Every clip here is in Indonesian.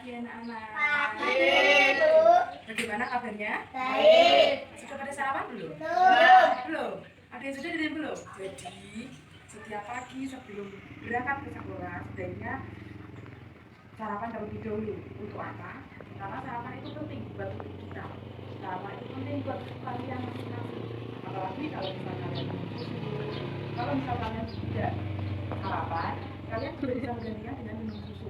pagi anak-anak. Pagi, Bu. Bagaimana kabarnya? Baik. Sudah pada sarapan belum? Belum. Ada yang sudah dan belum? Jadi setiap pagi sebelum berangkat ke sekolah sebaiknya sarapan terlebih dahulu. Untuk apa? Karena sarapan itu penting buat tubuh kita. Sarapan itu penting buat kalian masing-masing. Apalagi kalau misalnya kalian tidak sarapan, kalian juga bisa menggantikan dengan minum susu,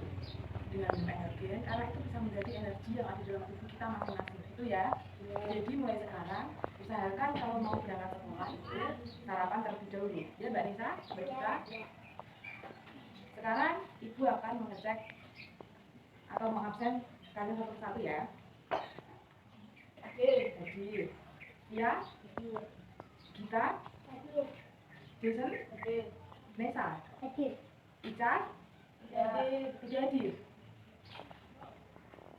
dengan minum energi, karena itu bisa menjadi energi yang ada dalam tubuh kita masing-masing. Itu ya. Jadi mulai sekarang usahakan kalau mau berangkat sekolah itu sarapan terlebih dahulu. Ya Mbak Nisa, Mbak Cika. Sekarang Ibu akan mengecek atau mengabsen kalian satu persatu ya. Hadir. Ya. Gita. Jason. Nesa. Ica. Tidak hadir.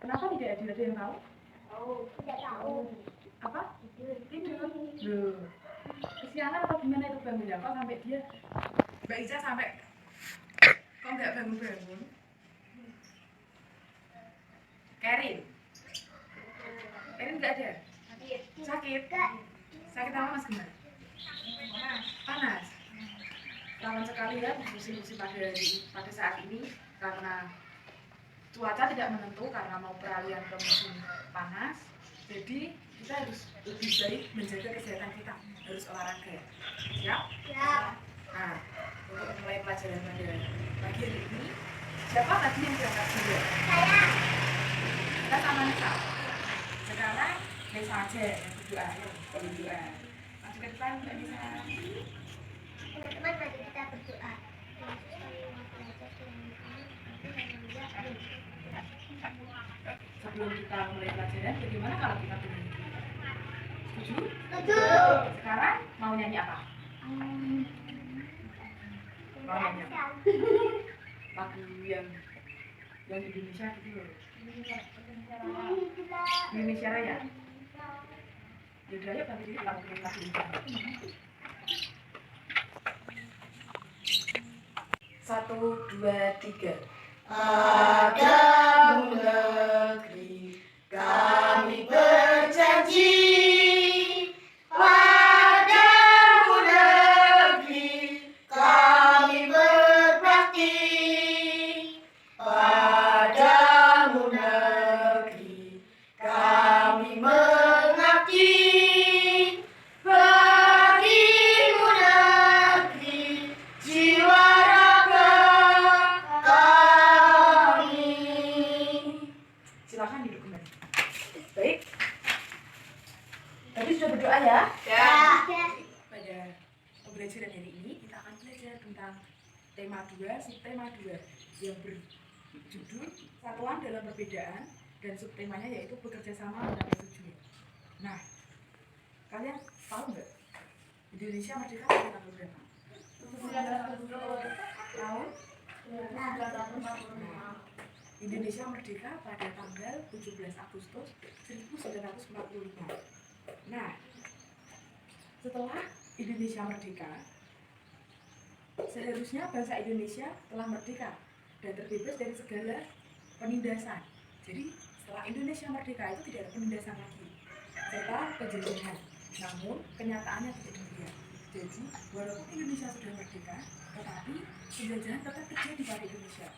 Kenapa tidak hadir? Ada yang tahu? Tidak tahu. Apa? Tidur. Loh. Kesiangan atau gimana itu bangunnya? Kok sampai dia Mbak Ica sampai kok nggak bangun-bangun? Kerin nggak ada? Sakit? Sakit apa Mas Gemar? Panas? Rawan sekali ya musim-musim pada saat ini karena cuaca tidak menentu karena mau peralihan ke musim panas. Jadi kita harus lebih baik menjaga kesehatan kita, harus olahraga. Siap? Ya. Nah, untuk mulai pelajaran pada pagi hari ini, siapa tadi yang berangkat dulu? Saya. Kita sama Nisa. Sekarang Nisa aja yang berdoa, berdoa. Masuk ke depan Mbak Nisa. Teman-teman, mari kita berdoa. Sebelum kita mulai pelajaran, bagaimana kalau kita bernyanyi? Setuju? Setuju. Sekarang mau nyanyi apa? Mau nyanyi apa? Lagu yang Indonesia gitu loh. Indonesia Raya. Yaudah ayo bantu diri lagu Indonesia. 1, 2, 3. Padamu negeri kami berjanji, padamu negeri kami berbakti, padamu negeri kami mengabdi, bagimu negeri jiwa raga kami. Silakan duduk kembali. Baik. Tadi sudah berdoa ya? Ya. Pada pembelajaran hari ini kita akan belajar tentang tema 2, subtema 2 yang berjudul Satuan dalam Perbedaan dan subtemanya yaitu bekerja sama mencapai tujuan. Nah, kalian tahu nggak Indonesia merdeka pada tanggal berapa? Tahun? Indonesia merdeka pada tanggal 17 Agustus 1945. Nah, setelah Indonesia merdeka, seharusnya bangsa Indonesia telah merdeka dan terbebas dari segala penindasan. Jadi setelah Indonesia merdeka itu tidak ada penindasan lagi serta penjajahan. Namun kenyataannya tidak demikian. Jadi walaupun Indonesia sudah merdeka, tetapi penjajahan tetap terjadi pada Indonesia.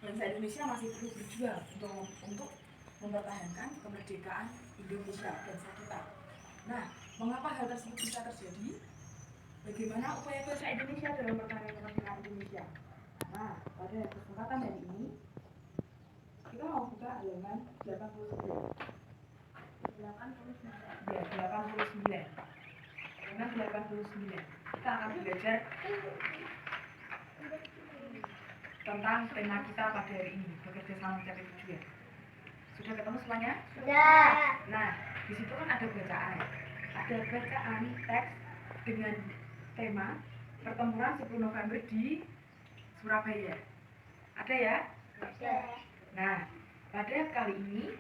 Bangsa Indonesia masih perlu berjuang untuk mempertahankan kemerdekaan Indonesia bangsa kita. Nah, mengapa hal tersebut bisa terjadi? Bagaimana upaya bangsa Indonesia dalam pertahanan kemerdekaan Indonesia? Nah, pada kesempatan hari ini kita mau buka halaman 89. Ya, 89. Halaman 89. Kita akan belajar tentang tema kita pada hari ini, bekerja sama mencapai tujuan. Sudah ketemu semuanya? Sudah. Nah, di situ kan ada bacaan. Ada bacaan teks dengan tema pertempuran 10 November di Surabaya. Ada ya? Ada. Nah, pada kali ini,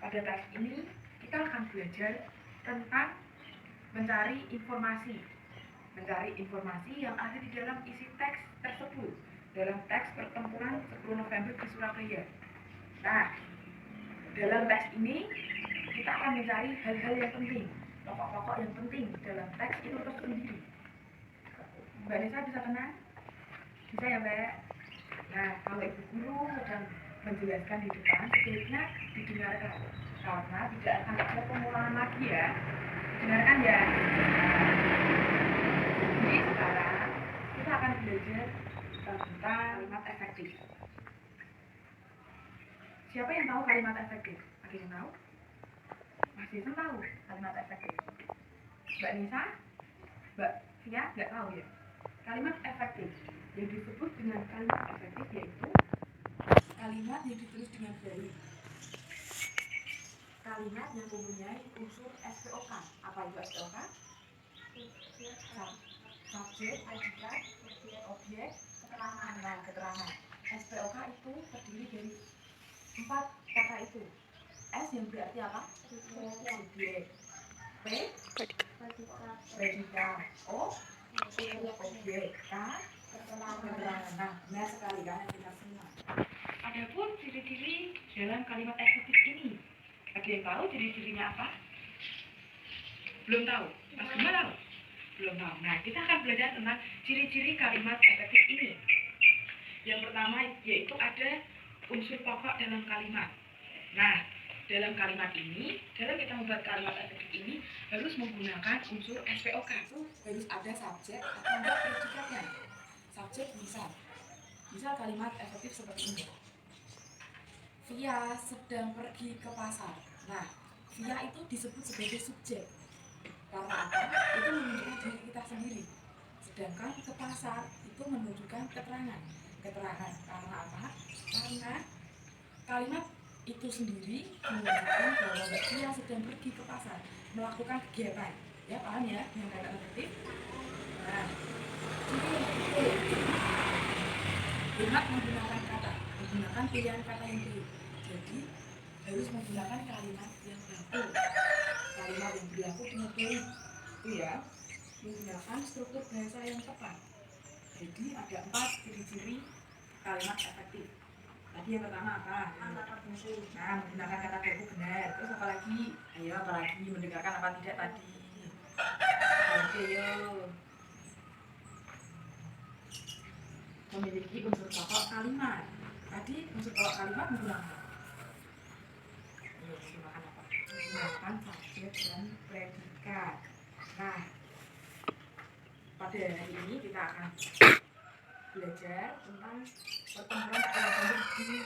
pada teks ini kita akan belajar tentang mencari informasi yang ada di dalam isi teks tersebut, dalam teks pertempuran 10 November di Surabaya. Nah, dalam teks ini kita akan mencari hal-hal yang penting, pokok-pokok yang penting dalam teks itu tersendiri. Mbak Nisa bisa tenang? Bisa ya, Mbak? Nah, kalau Ibu Guru sedang menjelaskan di depan, sebaiknya didengarkan karena tidak akan ada pengulangan lagi ya. Dengarkan ya. Jadi sekarang kita akan belajar tentang kalimat efektif. Siapa yang tahu kalimat efektif? Ada yang tahu? Mas Jason tahu kalimat efektif. Mbak Nisa? Mbak Fia nggak tahu ya? Kalimat efektif yang disebut dengan kalimat efektif yaitu kalimat yang ditulis dengan baik. Kalimat yang mempunyai unsur SPOK. Apa itu SPOK? Subjek, predikat, objek, keterangan. Nah, keterangan. SPOK itu terdiri dari 4 kata itu. S yang berarti apa? Subjek. P predikat. O objek. K keterangan. Nah, benar sekali kan kita semua. Adapun ciri-ciri dalam kalimat efektif ini, ada yang tahu ciri-cirinya apa? Belum tahu? Mas Gema tahu? Belum tahu. Nah, kita akan belajar tentang ciri-ciri kalimat efektif ini. Yang pertama yaitu ada unsur pokok dalam kalimat. Nah, dalam kalimat ini, dalam kita membuat kalimat efektif ini harus menggunakan unsur SPOK. Itu harus ada subjek atau enggak predikatnya. Subjek misal kalimat efektif seperti ini. Via sedang pergi ke pasar. Nah, via itu disebut sebagai subjek. Karena apa? Itu menunjukkan diri kita sendiri. Sedangkan ke pasar itu menunjukkan keterangan. Keterangan karena apa? Karena kalimat itu sendiri menunjukkan bahwa Mbak Fia sedang pergi ke pasar melakukan kegiatan. Ya, paham ya? Yang kalimat efektif. Nah, hemat menggunakan kata, menggunakan pilihan kata yang baik. Jadi harus menggunakan kalimat yang baku, kalimat yang berlaku dengan baik. Itu ya, menggunakan struktur bahasa yang tepat. Jadi ada 4 ciri-ciri kalimat efektif. Tadi yang pertama apa? Nah, menggunakan kata baku benar. Terus apa lagi? Ayo, apa lagi? Mendengarkan apa tidak tadi? Oke, yuk. Memiliki unsur pokok kalimat. Tadi unsur pokok kalimat menggunakan apa? Menggunakan subjek dan predikat. Nah, pada hari ini kita akan belajar tentang pertemuan pelajar di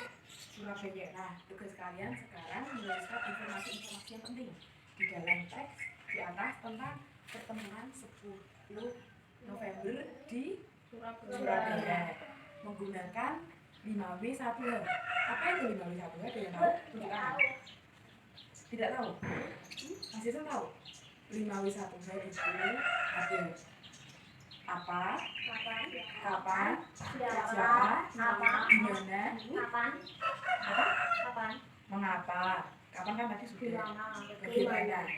Surabaya. Nah, tugas kalian sekarang menuliskan informasi-informasi yang penting di dalam teks di atas tentang pertemuan 10 November di Surabaya menggunakan 5W1H. Apa itu 5W1H? Ada yang tahu? Tunjukkan. Tidak tahu? Masih tahu? 5W1H itu ada apa, kapan, siapa, di mana, mengapa. Kapan kan tadi sudah bagaimana.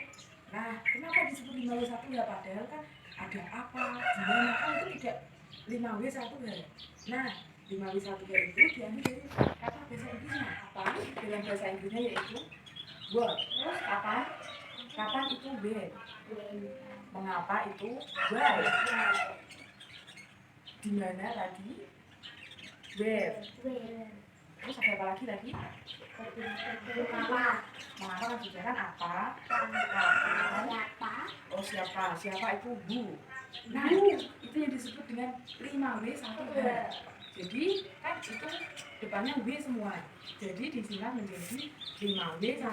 Nah, kenapa disebut 5W1H? Padahal kan ada apa, di mana, kan itu tidak 5W1H. Nah, 5W1H itu diambil dari kata bahasa Inggrisnya. Apa? Dalam bahasa Inggrisnya yaitu what. Terus kapan? Kapan itu when. Mengapa itu why. Di mana tadi where. Terus ada apa lagi tadi? Mengapa kan sudah kan apa? Oh, siapa? Siapa itu who. Nah, itu yang disebut dengan 5W1H. Jadi kan itu depannya W semua. Jadi disingkat menjadi 5W1H.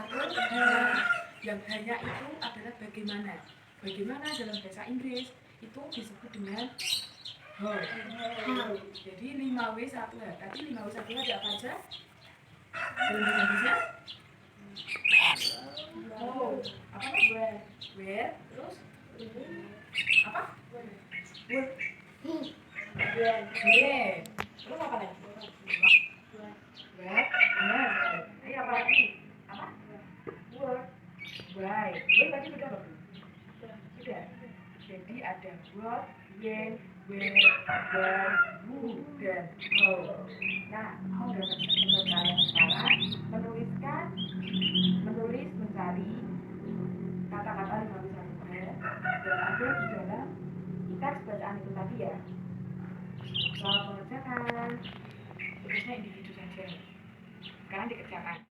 Yang hanya itu adalah bagaimana. Bagaimana dalam bahasa Inggris itu disebut dengan how. Jadi 5W1H. Tadi 5W1H ada apa aja? Dalam bahasa Inggrisnya? Oh, apa nih? Where. Terus? Apa? Where. Terus apa lagi? Where. Benar. Ayo apa lagi? Apa? Where. Why. Why tadi sudah belum? Sudah. Jadi ada what, when, where, why, who, dan how. Nah, mau udah kalian sekarang bacaan itu tadi ya. Selamat mengerjakan. Tugasnya individu saja. Sekarang dikerjakan.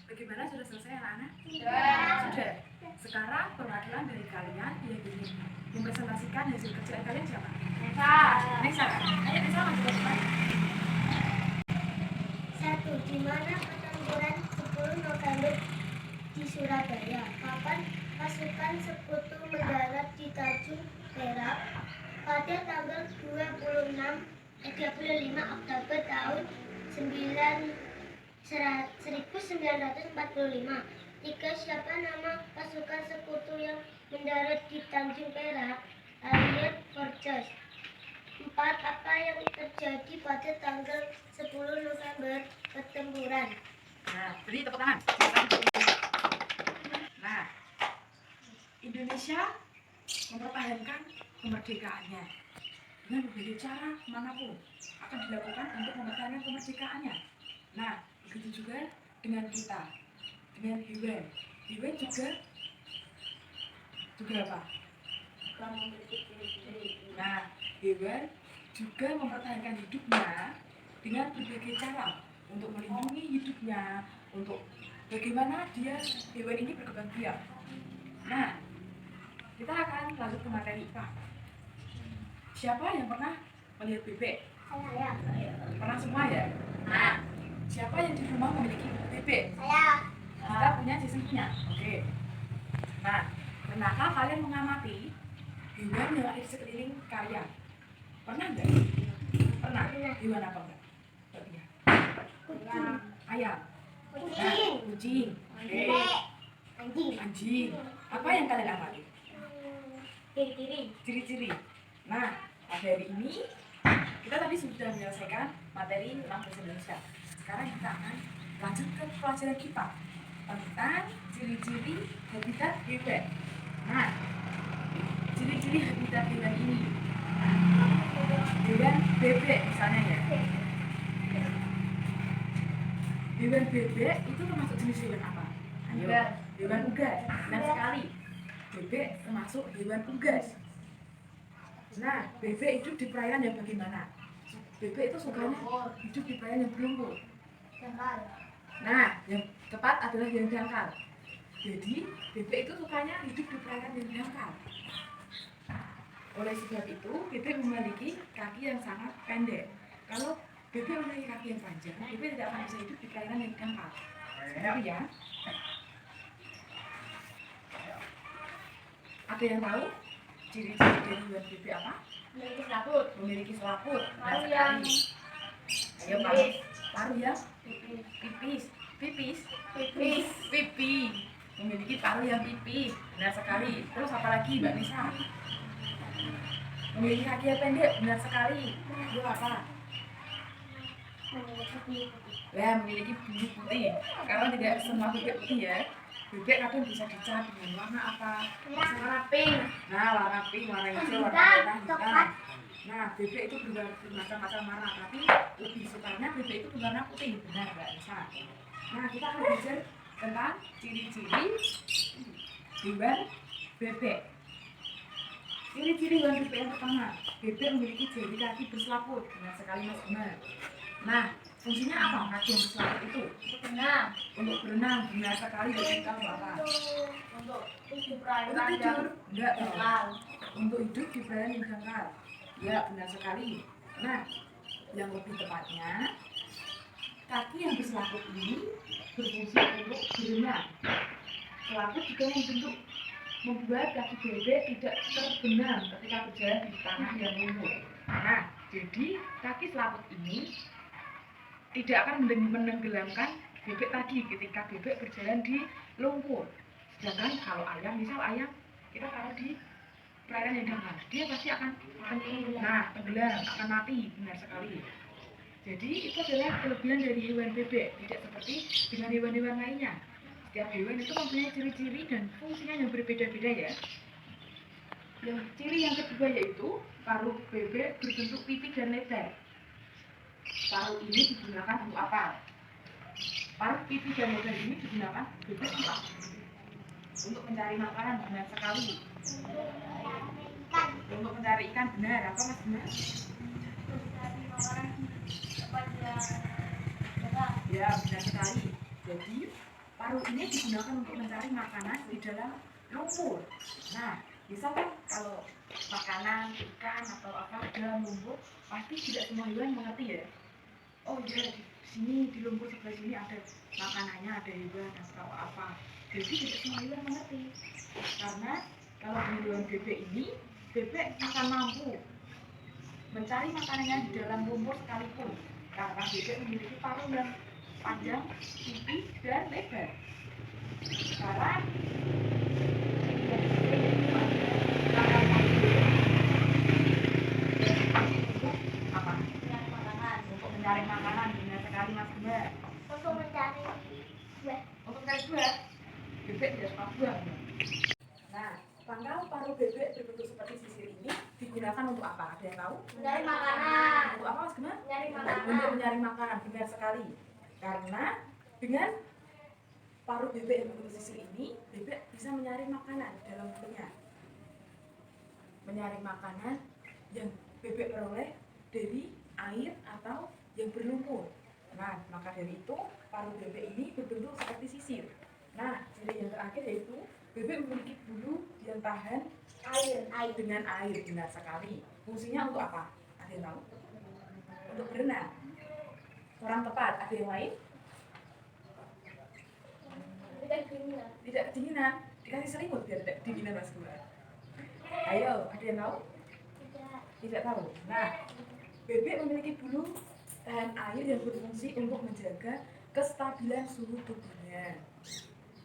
Bagaimana, sudah selesai anak-anak? Sudah. Sekarang perwakilan dari kalian yang ingin mempresentasikan hasil kerjaan kalian siapa? Nesa. Ayo Nesa maju ke depan. 1. Di mana pertempuran 10 November di Surabaya? Kapan pasukan sekutu mendarat di Tanjung Perak? Pada tanggal 25 Oktober tahun 1945. 3. Siapa nama pasukan sekutu yang mendarat di Tanjung Perak? Allied Forces. 4. Apa yang terjadi pada tanggal 10 November pertempuran? Nah, beri tepuk tangan. Nah, Indonesia mempertahankan kemerdekaannya dengan berbagai cara manapun akan dilakukan untuk mempertahankan kemerdekaannya. Nah, begitu juga dengan kita, dengan hewan. Hewan juga apa? Nah, hewan juga mempertahankan hidupnya dengan berbagai cara untuk melindungi hidupnya, untuk bagaimana hewan ini berkembang biak. Nah, kita akan lanjut ke materi IPA. Siapa yang pernah melihat bebek? Saya. Pernah semua ya? Nah, siapa yang di rumah memiliki bebek? Saya. Kita punya, Jason punya. Oke. Nah, pernahkah kalian mengamati hewan yang ada di sekeliling kalian? Pernah enggak? Pernah? Hewan apa enggak? Iya. Kucing. Ayam. Kucing. Nah, kucing. Oke. Anjing. Anjing. Apa yang kalian amati? Ciri-ciri. Ciri-ciri. Nah, pada hari ini kita tadi sudah menyelesaikan materi tentang bahasa Indonesia. Sekarang kita akan lanjut ke pelajaran kita tentang ciri-ciri habitat hewan. Nah, ciri-ciri habitat hewan ini, hewan bebek misalnya ya. Hewan bebek itu termasuk jenis hewan apa? Ayo, hewan unggas. Benar sekali. Bebek termasuk hewan unggas. Nah, bebek hidup di perairan yang bagaimana? Bebek itu sukanya hidup di perairan yang berlumpur. Nah, yang tepat adalah yang dangkal. Jadi, bebek itu sukanya hidup di perairan yang dangkal. Oleh sebab itu, bebek memiliki kaki yang sangat pendek. Kalau bebek memiliki kaki yang panjang, bebek tidak akan bisa hidup di perairan yang dangkal. Seperti ya. Ada yang tahu ciri-ciri dari hewan bebek apa? Memiliki selaput. Memiliki selaput. Paru yang Ayo paru yang pipis. Pipi. Memiliki paru yang pipis. Benar sekali. Terus apa lagi Mbak Nisa? Memiliki kaki yang pendek. Benar sekali. Itu apa? Ya, memiliki bulu putih. Karena tidak semua bebek putih ya. Bebek kadang bisa dicat dengan warna apa? warna pink. Nah, warna pink, warna hijau, warna merah, hitam. Nah, bebek itu bermacam-macam warna, tapi lebih sukanya bebek itu berwarna putih. Benar, Mbak Nisa. Nah, kita akan belajar tentang ciri-ciri hewan bebek. Ciri-ciri hewan bebek yang pertama, bebek memiliki jari kaki berselaput. Benar sekali Mas Guna. Nah, fungsinya apa kaki yang berselaput itu? Untuk berenang. Benar sekali, jadi tahu apa? Untuk Untuk tidur? Enggak dong. Untuk hidup di perairan yang dangkal. Ya, benar sekali. Nah, yang lebih tepatnya, kaki yang berselaput ini berfungsi untuk berenang. Selaput juga membuat kaki bebek tidak terbenam ketika berjalan di tanah yang lumpur. Nah, jadi kaki selaput ini tidak akan menenggelamkan bebek tadi ketika bebek berjalan di lumpur. Sedangkan kalau ayam, misal ayam kita taruh di perairan yang dangkal, dia pasti akan tenggelam, akan mati. Benar sekali. Jadi itu adalah kelebihan dari hewan bebek, tidak seperti dengan hewan-hewan lainnya. Setiap hewan itu mempunyai ciri-ciri dan fungsinya yang berbeda-beda ya. Yang ciri yang kedua yaitu paruh bebek berbentuk pipi dan lebar. Paruh ini digunakan untuk apa? Paruh pipi dan lebar ini digunakan bebek untuk mencari makanan, benar sekali. Untuk mencari ikan, benar. Apa mas benar? Ya, benar sekali. Jadi paruh ini digunakan untuk mencari makanan di dalam lumpur. Nah, bisa kan kalau makanan ikan atau apa di dalam lumpur, pasti tidak semua hewan mengerti ya. Oh iya, di sini di lumpur sebelah sini ada makanannya, ada hewan atau apa. Jadi tidak semua hewan mengerti. Karena kalau hewan bebek ini, bebek akan mampu mencari makanannya di dalam lumpur sekalipun. Karena bebek memiliki paruh yang panjang, tipis, dan lebar. Sekarang apa? Untuk mencari makanan, benar sekali mas Gembar. Untuk mencari buah. Untuk mencari buah, bebek tidak suka buah. Nah, pangkal paruh bebek berbentuk seperti sisir ini digunakan untuk apa? Ada yang tahu? Mencari makanan. Untuk apa mas Gembar? Mencari makanan. Untuk mencari makanan, benar sekali. Karena dengan paruh bebek yang berbentuk sisir ini, bebek bisa mencari makanan dalam mulutnya. Mencari makanan yang bebek peroleh dari air atau yang berlumpur. Nah, maka dari itu paruh bebek ini berbentuk seperti sisir. Nah, ciri yang terakhir yaitu bebek memiliki bulu yang tahan air dengan air, benar sekali. Fungsinya untuk apa? Ada yang tahu? Untuk berenang. Kurang tepat. Ada yang lain? Tidak kedinginan. Dikasih selimut biar tidak kedinginan mas Gembar. Ayo, ada yang tahu? Tidak tahu. Nah, bebek memiliki bulu tahan air yang berfungsi untuk menjaga kestabilan suhu tubuhnya.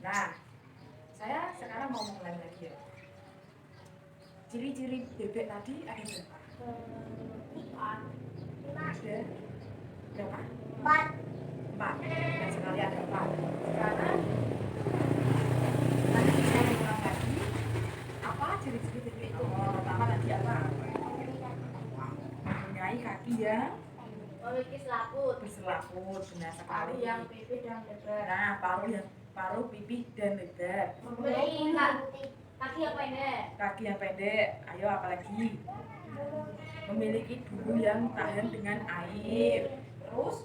Nah, saya sekarang mau mulai lagi ya. Ciri-ciri bebek tadi ada berapa? Ada berapa? 4. Dan sekali ada 4. Sekarang tadi saya ulang lagi. Apa ciri-ciri bebek itu? Pertama tadi apa? Mempunyai kaki yang Memiliki selaput. berselaput, benar sekali. Paruh yang pipih dan lebar. Nah, paruh pipih dan lebar. Memiliki kaki yang pendek. Kaki yang pendek. Ayo apalagi? Memiliki bulu yang tahan dengan air. Terus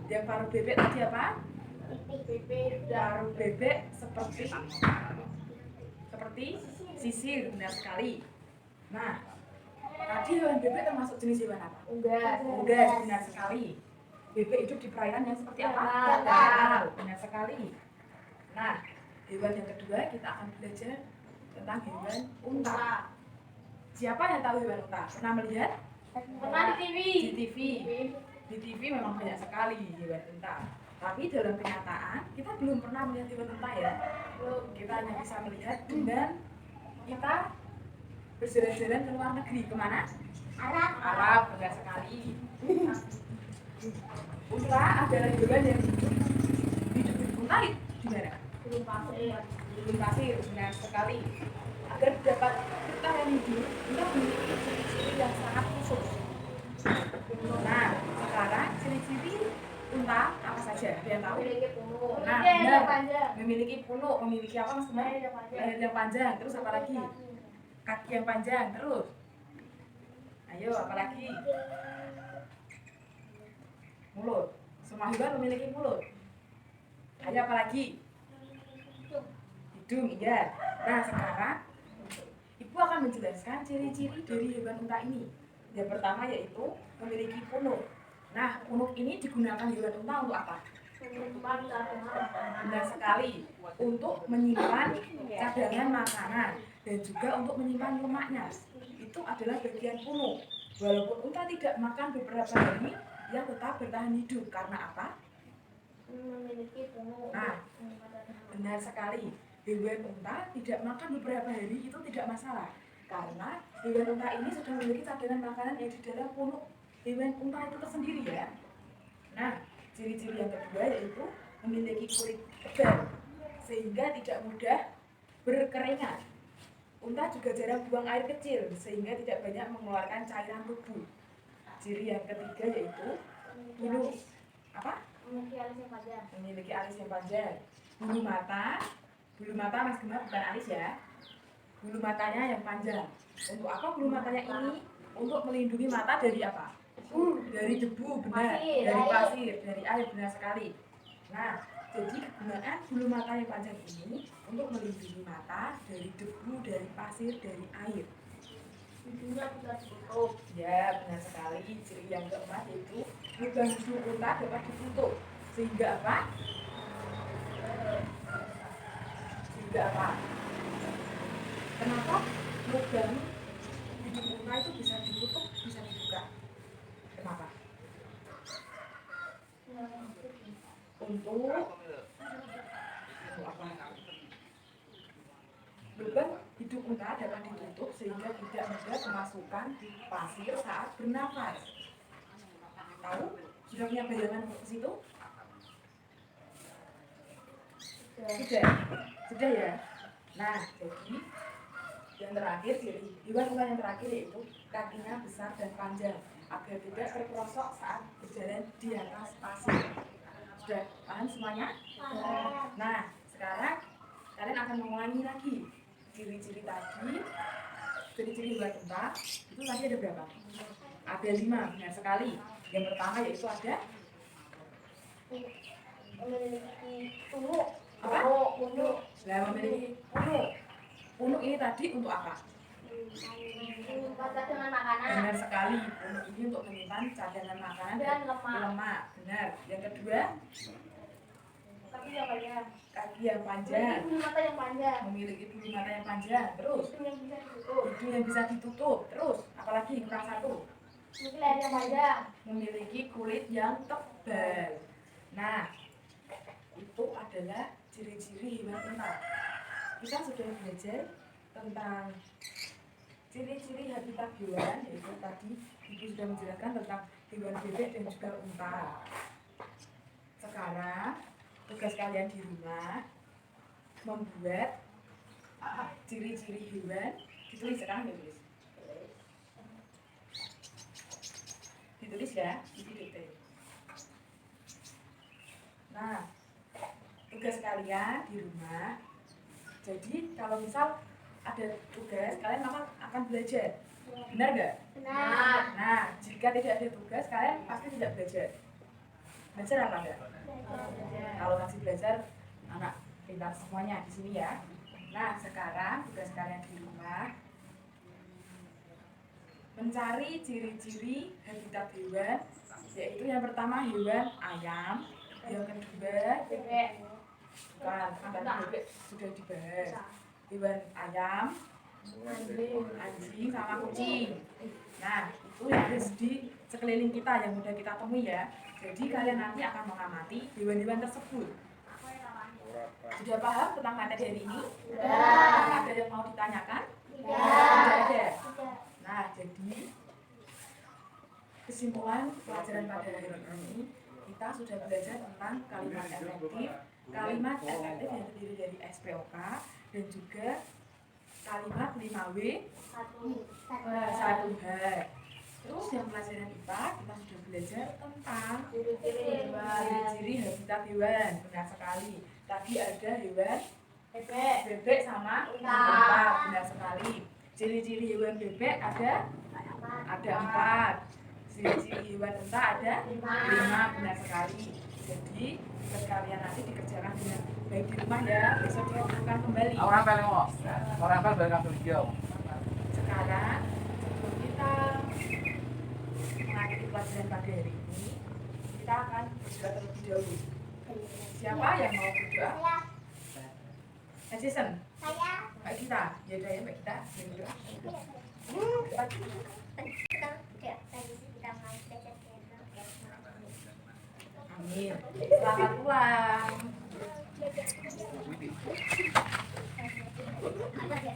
yang paruh bebek tadi apa? Paruh bebek seperti sisir, benar sekali. Nah, tadi hewan bebek termasuk jenis hewan apa? Unggas, benar sekali. Bebek hidup di perairan yang seperti apa? Dangkal. Benar sekali. Nah, hewan yang kedua kita akan belajar tentang hewan unta. Siapa yang tahu hewan unta? Pernah melihat? Pernah di TV. Di TV. Di TV memang banyak sekali hewan unta. Tapi dalam kenyataan kita belum pernah melihat hewan unta ya. Kita hanya bisa melihat dengan kita berjalan-jalan ke luar negeri. Kemana? Arab, benar sekali. Unta adalah hewan yang hidup di unta di mana? Gurun pasir, benar sekali. Agar dapat bertahan hidup, unta memiliki ciri-ciri yang sangat khusus. Nah, sekarang ciri-ciri unta apa saja? Dia tahu? Memiliki punuk. Nah, benar. Memiliki punuk, memiliki apa mas Gembar? Leher yang panjang. Terus apa lagi? Kaki yang panjang. Terus? Ayo, apa lagi? Mulut. Semua hewan memiliki mulut. Ayo, apa lagi? Hidung, iya. Nah, sekarang Ibu akan menjelaskan ciri-ciri dari hewan unta ini. Yang pertama yaitu memiliki punuk. Nah, punuk ini digunakan hewan unta untuk apa? Benar sekali, untuk menyimpan cadangan makanan dan juga untuk menyimpan lemaknya. Itu adalah bagian punuk. Walaupun unta tidak makan beberapa hari, ia tetap bertahan hidup. Karena apa? Memiliki punuk. Nah, benar sekali. Hewan unta tidak makan beberapa hari itu tidak masalah. Karena hewan unta ini sudah memiliki cadangan makanan yang di dalam punuk hewan unta itu tersendiri ya. Nah, ciri-ciri yang kedua yaitu memiliki kulit tebal sehingga tidak mudah berkeringat. Unta juga jarang buang air kecil sehingga tidak banyak mengeluarkan cairan tubuh. Ciri yang ketiga yaitu bulu apa? Memiliki alis yang panjang. Memiliki alis yang panjang. Bulu mata Mas Gemma bukan alis ya. Bulu matanya yang panjang. Untuk apa bulu matanya ini? Untuk melindungi mata dari apa? Dari debu, benar. Dari pasir, dari air, benar sekali. Nah, jadi kegunaan bulu mata yang panjang ini untuk melindungi mata dari debu, dari pasir, dari air. Hidungnya bisa ditutup. Ya, benar sekali. Ciri yang keempat yaitu lubang hidung unta dapat ditutup. Sehingga apa? Sehingga apa? Kenapa lubang hidung unta itu bisa ditutup, bisa dibuka? Kenapa? Untuk apa? Lubang hidung unta dapat ditutup sehingga tidak mudah kemasukan pasir saat bernafas. Tahu? Sudah punya bayangan ke situ? Sudah ya. Nah, jadi yang terakhir ciri hewan yang terakhir yaitu kakinya besar dan panjang agar tidak terperosok saat berjalan di atas pasir. Sudah paham semuanya? Nah, sekarang kalian akan mengulangi lagi ciri-ciri tadi. Ciri-ciri hewan unta itu tadi ada berapa? Ada 5, benar sekali. Yang pertama yaitu ada Memiliki punuk. apa? Punuk. Nah, memiliki punuk. Punuk ini tadi untuk apa? Menyimpan cadangan makanan. Benar sekali. Punuk ini untuk menyimpan cadangan makanan dan lemak. Benar. Yang kedua, Kaki yang panjang. kaki yang panjang. Bulu mata yang panjang. Memiliki bulu mata yang panjang. Terus, Hidung yang bisa ditutup. hidung yang bisa ditutup. Terus, apalagi kurang satu. Memiliki leher yang panjang. Memiliki kulit yang tebal. Nah, itu adalah ciri-ciri hewan unta. Kita sudah belajar tentang ciri-ciri habitat hewan, yaitu tadi Ibu sudah menjelaskan tentang hewan bebek dan juga unta. Sekarang tugas kalian di rumah membuat ciri-ciri hewan. Ditulis sekarang, ditulis. Ditulis ya, ditulis. Nah, tugas kalian di rumah. Jadi kalau misal ada tugas, kalian akan belajar. Benar nggak? Benar. Nah, jika tidak ada tugas, kalian pasti tidak belajar. Belajar apa enggak? Kalau masih belajar, anak pintar semuanya di sini ya. Nah, sekarang tugas kalian di rumah mencari ciri-ciri habitat hewan, yaitu yang pertama hewan ayam, yang kedua Bebek. bukan, tadi bebek sudah dibahas. Hewan ayam, anjing sama kucing. Nah, itu yang ada di sekeliling kita yang mudah kita temui ya. Jadi kalian nanti akan mengamati hewan-hewan tersebut. Sudah paham tentang materi hari ini? Sudah. Ada yang mau ditanyakan? Sudah. Ada. Nah, jadi kesimpulan pelajaran pada hari ini kita sudah belajar tentang kalimat efektif yang terdiri dari SPOK dan juga kalimat 5W 1H. Terus yang pelajaran IPA kita sudah belajar tentang ciri-ciri habitat hewan. Benar sekali. Tadi ada hewan bebek sama unta. Benar sekali. Ciri-ciri hewan bebek ada 4. Ciri-ciri hewan unta ada 5. Benar sekali. Jadi sekalian nanti dikerjakan dengan baik di rumah ya. Besok dilakukan kembali. Orang paling balik hijau. Sekarang sebelum kita mengakhiri pelajaran pada hari ini, kita akan berdoa terlebih dahulu. Siapa yang mau berdoa? Mbak Jason? Mbak Gita? Ya udah ya Mbak Gita, yang berdoa. Amin. Selamat pulang. Apa ya?